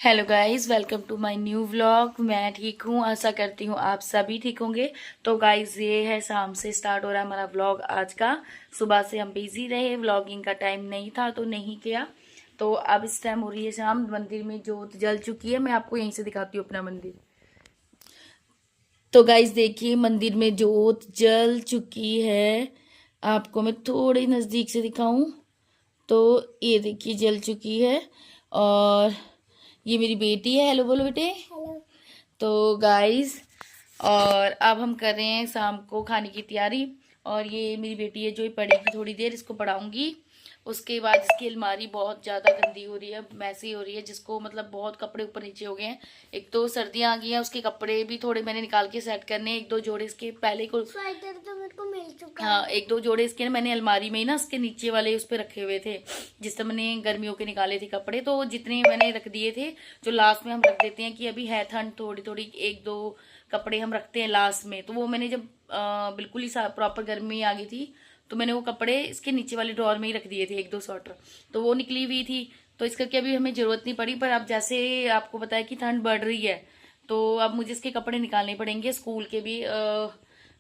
Hello guys, welcome to my new vlog. मैं ठीक हूँ, आशा करती हूँ आप सभी ठीक होंगे। तो गाइस, ये है शाम से स्टार्ट हो रहा है हमारा व्लॉग आज का। सुबह से हम बिजी रहे, व्लॉगिंग का टाइम नहीं था तो नहीं किया। तो अब इस टाइम हो रही है शाम, मंदिर में जोत जल चुकी है। मैं आपको यहीं से दिखाती हूँ अपना मंदिर। तो गाइस देखिए, मंदिर में जोत जल चुकी है। आपको मैं थोड़ी नज़दीक से दिखाऊं तो ये देखिए जल चुकी है। और ये मेरी बेटी है। हेलो बोलो बेटे। तो गाइस, और अब हम कर रहे हैं शाम को खाने की तैयारी। और ये मेरी बेटी है जो ये पढ़ेगी थोड़ी देर, इसको पढ़ाऊंगी। उसके बाद इसकी अलमारी बहुत ज़्यादा गंदी हो रही है, मैसी हो रही है, जिसको मतलब बहुत कपड़े ऊपर नीचे हो गए हैं। एक तो सर्दियाँ आ गई हैं, उसके कपड़े भी थोड़े मैंने निकाल के सेट करने हैं। एक दो जोड़े इसके पहले को स्वेटर तो मेरे को मिल चुका हाँ, एक दो जोड़े इसके ना मैंने अलमारी में ही ना उसके नीचे वाले उस पर रखे हुए थे, जिससे मैंने गर्मियों के निकाले थे कपड़े। तो जितने मैंने रख दिए थे, जो लास्ट में हम रख देते हैं कि अभी है ठंड, थोड़ी थोड़ी एक दो कपड़े हम रखते हैं लास्ट में। तो वो मैंने जब बिल्कुल ही प्रॉपर गर्मी आ गई थी तो मैंने वो कपड़े इसके नीचे वाले ड्रॉर में ही रख दिए थे, एक दो स्वेटर। तो वो निकली हुई थी, तो इस करके अभी हमें जरूरत नहीं पड़ी। पर अब जैसे आपको पता है कि ठंड बढ़ रही है, तो अब मुझे इसके कपड़े निकालने पड़ेंगे, स्कूल के भी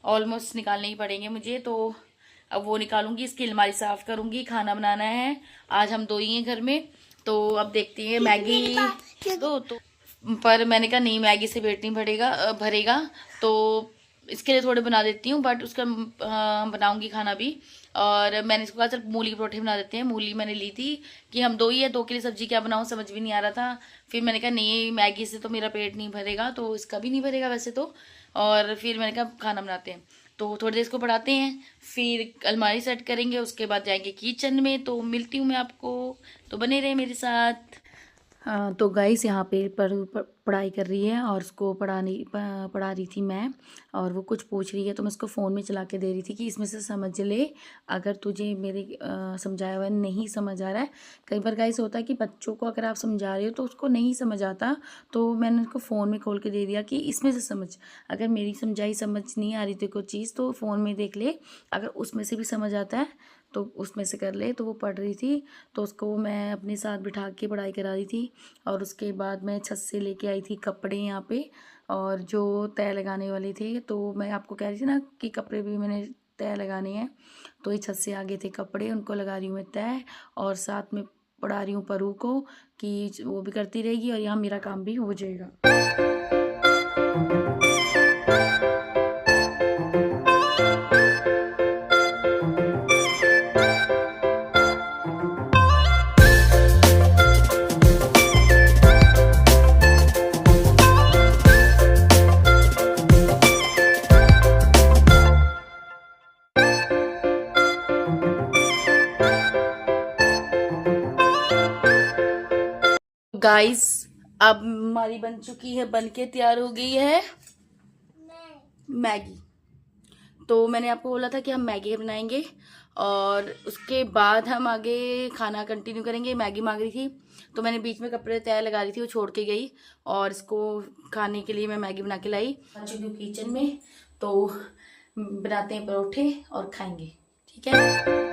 ऑलमोस्ट निकालने ही पड़ेंगे मुझे। तो अब वो निकालूंगी, इसकी अलमारी साफ करूंगी। खाना बनाना है, आज हम दो ही हैं घर में। तो अब देखते हैं मैगी दो तो, पर मैंने कहा नहीं, मैगी से पेट नहीं भरेगा। तो इसके लिए थोड़े बना देती हूँ, बट उसका बनाऊंगी खाना भी। और मैंने इसको कहा चल मूली के परोठे बना देते हैं। मूली मैंने ली थी कि हम दो ही है, दो के लिए सब्जी क्या बनाऊँ समझ भी नहीं आ रहा था। फिर मैंने कहा नहीं, मैगी से तो मेरा पेट नहीं भरेगा, तो इसका भी नहीं भरेगा वैसे तो। और फिर मैंने कहा खाना बनाते हैं। तो थोड़ी देर इसको पढ़ाते हैं, फिर अलमारी सेट करेंगे, उसके बाद जाएंगे किचन में। तो मिलती हूँ मैं आपको, तो बने रहे मेरे साथ। हाँ, तो गाइस यहाँ पे पढ़ाई कर रही है और उसको पढ़ा रही थी मैं। और वो कुछ पूछ रही है तो मैं उसको फ़ोन में चला के दे रही थी कि इसमें से समझ ले, अगर तुझे मेरे समझाया हुआ नहीं समझ आ रहा है। कई बार गाइस होता है कि बच्चों को अगर आप समझा रहे हो तो उसको नहीं समझ आता, तो मैंने उसको फ़ोन में खोल के दे दिया कि इसमें से समझ। अगर मेरी समझाई समझ नहीं आ रही थी कोई चीज़ तो फ़ोन में देख ले, अगर उसमें से भी समझ आता है तो उसमें से कर ले। तो वो पढ़ रही थी, तो उसको मैं अपने साथ बिठा के पढ़ाई करा रही थी। और उसके बाद मैं छत से लेके आई थी कपड़े यहाँ पे, और जो तय लगाने वाले थे। तो मैं आपको कह रही थी ना कि कपड़े भी मैंने तय लगाने हैं। तो ये छत से आगे थे कपड़े, उनको लगा रही हूँ मैं तय, और साथ में पढ़ा रही हूँ परू को कि वो भी करती रहेगी और यहाँ मेरा काम भी हो जाएगा। गाइस, अब हमारी बन चुकी है, बन के तैयार हो गई है मैगी। तो मैंने आपको बोला था कि हम मैगी बनाएंगे और उसके बाद हम आगे खाना कंटिन्यू करेंगे। मैगी मांग रही थी तो मैंने बीच में कपड़े तय लगा रही थी, वो छोड़ के गई और इसको खाने के लिए मैं मैगी बना के लाई। आ चुकी हूँ किचन में, तो बनाते हैं परोठे और खाएंगे, ठीक है।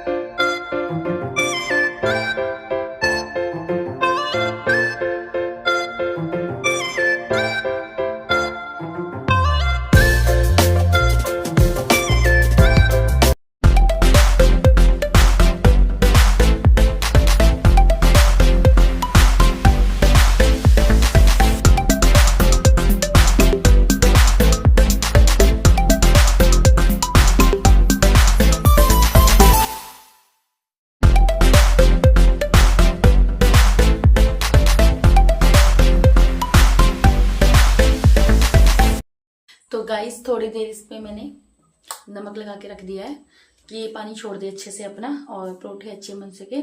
तो गाइस, थोड़ी देर इसमें मैंने नमक लगा के रख दिया है कि ये पानी छोड़ दे अच्छे से अपना और परोठे अच्छे बन सके।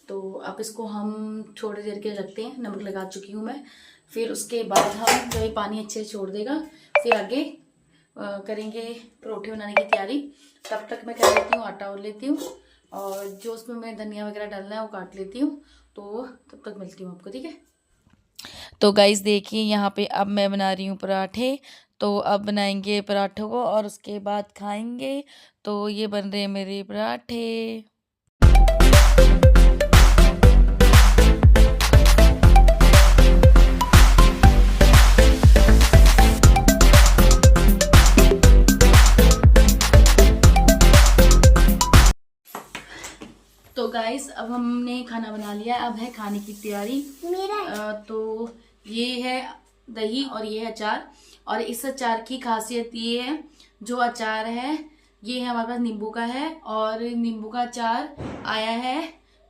तो अब इसको हम थोड़ी देर के लिए रखते हैं, नमक लगा चुकी हूँ मैं। फिर उसके बाद हम जब ये पानी अच्छे से छोड़ देगा, फिर आगे करेंगे परोठे बनाने की तैयारी। तब तक मैं कर लेती हूँ आटा और लेती हूँ, और जो उसमें मैं धनिया वगैरह डालना है वो काट लेती हूँ। तो तब तक मिलती हूँ आपको, ठीक है। तो गाइस देखिए, यहाँ पे अब मैं बना रही हूँ पराठे। तो अब बनाएंगे पराठों को और उसके बाद खाएंगे। तो ये बन रहे हैं मेरे पराठे। गाइस, अब हमने खाना बना लिया, अब है खाने की तैयारी। मेरा तो ये है दही और ये है अचार। और इस अचार की खासियत ये है, जो अचार है ये है हमारे पास नींबू का है, और नींबू का अचार आया है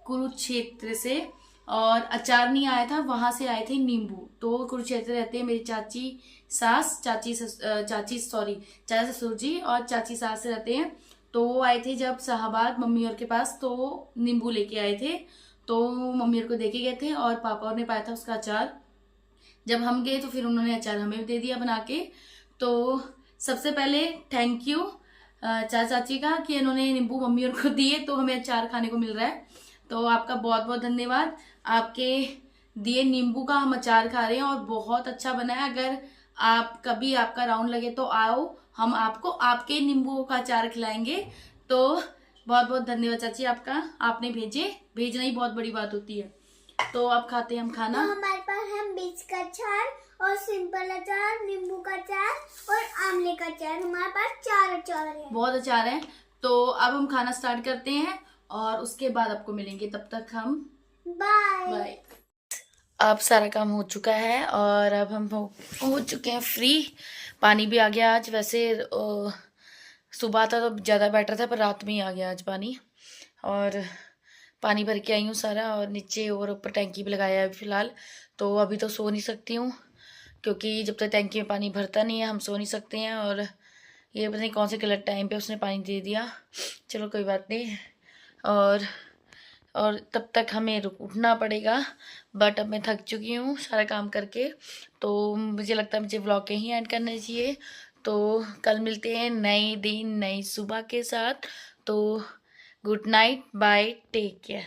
कुरुक्षेत्र से। और अचार नहीं आया था, वहां से आए थे नींबू। तो कुरुक्षेत्र रहते हैं मेरी चाची चाचा ससुर जी और चाची सास रहते हैं। तो वो आए थे जब शाहबाद मम्मी और के पास, तो नींबू लेके आए थे। तो मम्मी और को देके गए थे और पापा और ने पाया था उसका अचार। जब हम गए तो फिर उन्होंने अचार हमें भी दे दिया बना के। तो सबसे पहले थैंक यू चाचा चाची का कि इन्होंने नींबू मम्मी और को दिए तो हमें अचार खाने को मिल रहा है। तो आपका बहुत बहुत धन्यवाद। आपके दिए नींबू का हम अचार खा रहे हैं और बहुत अच्छा बना है। अगर आप कभी आपका राउंड लगे तो आओ, हम आपको आपके नींबू का अचार खिलाएंगे। तो बहुत बहुत धन्यवाद चाची आपका, आपने भेजना ही बहुत बड़ी बात होती है। तो अब खाते हैं हम खाना। तो हमारे पास है मिर्च का अचार और सिंपल अचार, नींबू का अचार और आमले का अचार। हमारे पास 4 अचार है, बहुत अचार है। तो अब हम खाना स्टार्ट करते हैं और उसके बाद आपको मिलेंगे। तब तक हम बाय। अब सारा काम हो चुका है और अब हम हो चुके हैं फ्री। पानी भी आ गया आज। वैसे सुबह था तो ज़्यादा बेटर था, पर रात में ही आ गया आज पानी। और पानी भर के आई हूँ सारा, और नीचे और ऊपर टैंकी भी लगाया है फिलहाल। तो अभी तो सो नहीं सकती हूँ, क्योंकि जब तक टैंकी में पानी भरता नहीं है हम सो नहीं सकते हैं। और ये पता नहीं कौन से गलत टाइम पे उसने पानी दे दिया। चलो कोई बात नहीं। और तब तक हमें उठना पड़ेगा। बट अब मैं थक चुकी हूँ सारा काम करके, तो मुझे लगता है मुझे व्लॉग यहीं एंड करना चाहिए। तो कल मिलते हैं नए दिन नई सुबह के साथ। तो good night, bye, take care.